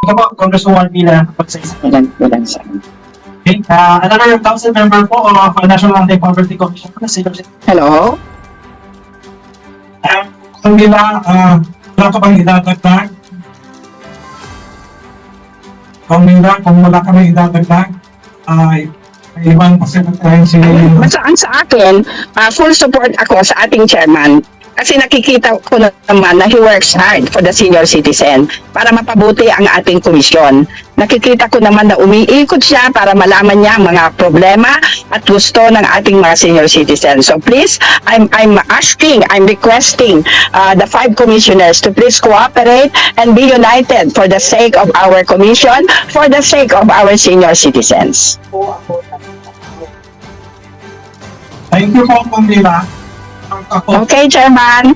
Ito po, Congresswoman Pila, pagsaisa. Walang sa Okay, another council member po of National Anti-Poverty Commission. Hello? Kung Pila, wala ka bang idadagdag? Kung Pila, kung wala ka bang idadagdag, ay ibang pasinatayin si... Basta ang sa akin, full support ako sa ating chairman. Kasi nakikita ko naman na he works hard for the senior citizen para mapabuti ang ating komisyon. Nakikita ko naman na umiikot siya para malaman niya ang mga problema at gusto ng ating mga senior citizens. So please, I'm requesting the 5 commissioners to please cooperate and be united for the sake of our commission, for the sake of our senior citizens. Thank you po, Kung Pila. Okay, Chairman.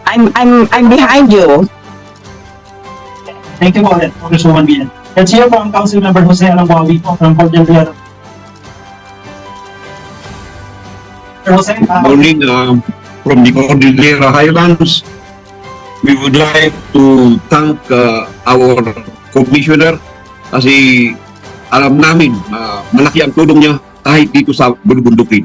I'm behind you. Thank you po ulit, Congresswoman Pila. Let's hear po ang Council Member Jose Alambawi po from Port del Rio. Sir Jose, Morning from the Cordillera Highlands. We would like to thank our commissioner kasi alam namin malaki ang tulong niya kahit dito sa Bulubundukin.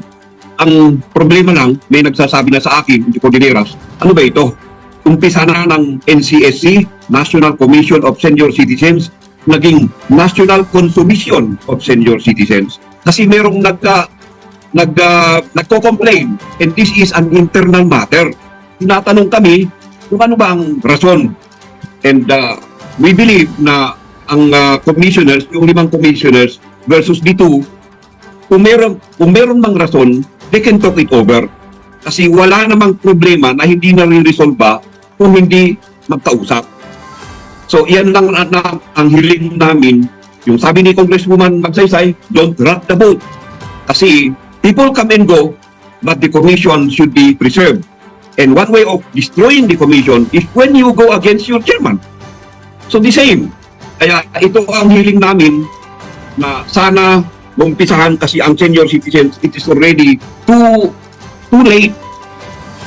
Ang problema lang, may nagsasabi na sa akin, di Cordilleras, ano ba ito? Umpisa na ng NCSC, National Commission of Senior Citizens, naging National Consumption of Senior Citizens. Kasi merong nagko-complain, and this is an internal matter. Tinatanong kami kung ano ba ang rason. And we believe na ang commissioners, yung 5 commissioners versus dito, kung meron mang rason, they can talk it over. Kasi wala namang problema na hindi na-resolve kung hindi magkausap. So, yan lang ang hiling namin. Yung sabi ni Congresswoman Magsaysay, don't rock the boat. Kasi people come and go, but the commission should be preserved. And one way of destroying the commission is when you go against your chairman. So, the same. Kaya ito ang hiling namin na sana umpisahan kasi ang senior citizens, it is already too late.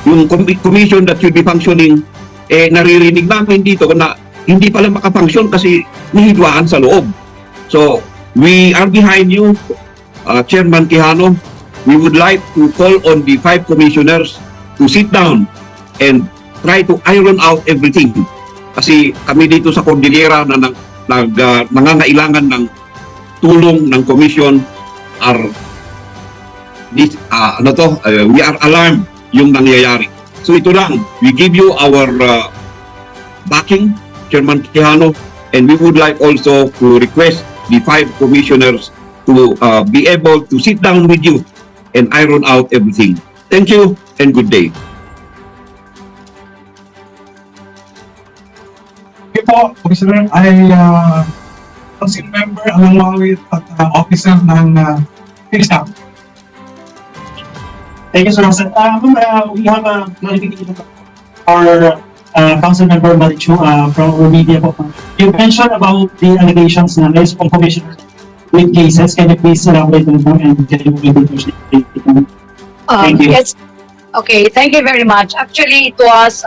Yung commission that should be functioning, naririnig namin dito na hindi pala makafunction kasi nihidwaan sa loob. So, we are behind you, Chairman Quijano. We would like to call on the 5 commissioners to sit down and try to iron out everything. Kasi kami dito sa Cordillera na nangangailangan ng tulong ng commission we are alarmed yung nangyayari. So ito lang, we give you our backing, Chairman Quijano, and we would like also to request the 5 commissioners to be able to sit down with you and iron out everything. Thank you and good day. okay po, Commissioner, ay Council Member Alambawi at officer ng PhilStaff. Thank you, Sir Jose. We have a clarification for Council Member Marichu from Media po. You mentioned about the allegations na may pong commissioner with cases. Can you please elaborate on them and can you introduce it? Thank you. Yes. Okay, thank you very much. Actually, it was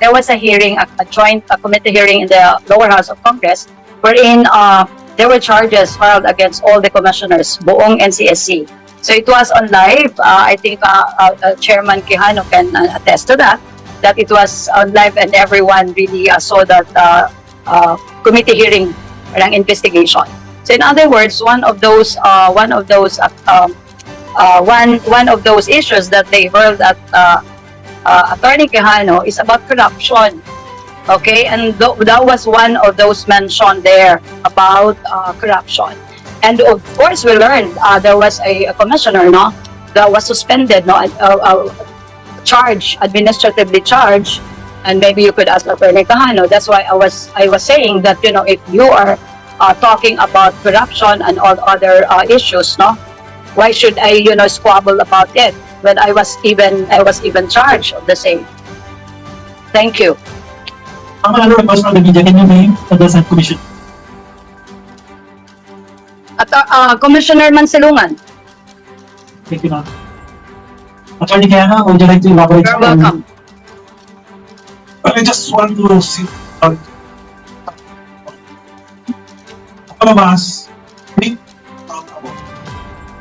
there was a hearing, a joint committee hearing in the lower house of Congress, wherein there were charges filed against all the commissioners, buong NCSC. So it was on live. I think Chairman Quijano can attest to that it was on live and everyone really saw that committee hearing ng investigation. So in other words, one of those issues that they hurled at Attorney Quijano is about corruption. Okay, and that was one of those mentioned there about corruption. And of course, we learned there was a commissioner, no, that was suspended, no, administratively charged. And maybe you could ask Attorney Quijano. That's why I was saying that, you know, if you are talking about corruption and all other issues, no, why should I, you know, squabble about it when I was even charged of the same? Thank you. Ang mga request from the media, can you name the said commission? At Commissioner Mansilungan. Thank you, ma'am. Attorney Quijano, would you like to elaborate? You're welcome. I just want to see all of us think accountable.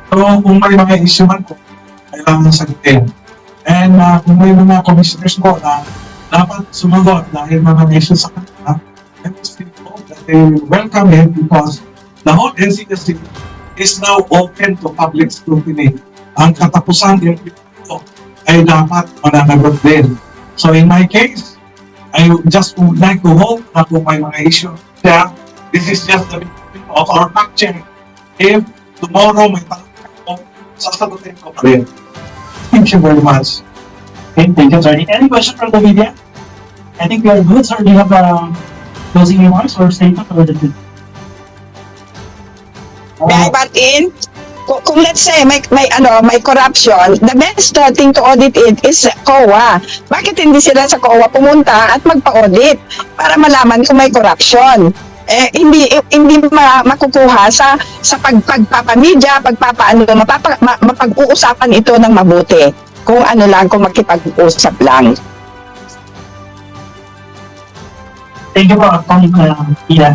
So, kung may mga issue man ko, kailangan sagutin. And kung may mga commissioners ko na dapat sumagot dahil mga issues sa kanila, I would still hope that they will welcome it because the whole NCSC is now open to public scrutiny. Ang katapusan ng ito ay dapat mananagot din. So in my case, I just would like to hope na kung may mga issue siya, this is just the beginning of our fact check. If tomorrow may tanong ko, sasagutin ko pa rin. Thank you very much. Okay, thank you, attorney. Any question from the media? I think we are good, sir. Do you have closing remarks or statement or the May I butt in? Kung let's say may corruption, the best thing to audit it is COA. Bakit hindi sila sa COA pumunta at magpa-audit para malaman kung may corruption? Hindi makukuha sa pagpapamedya, mapag-uusapan ito ng mabuti. Kung ano lang, kung makipag-usap lang. Thank you for calling, Ida.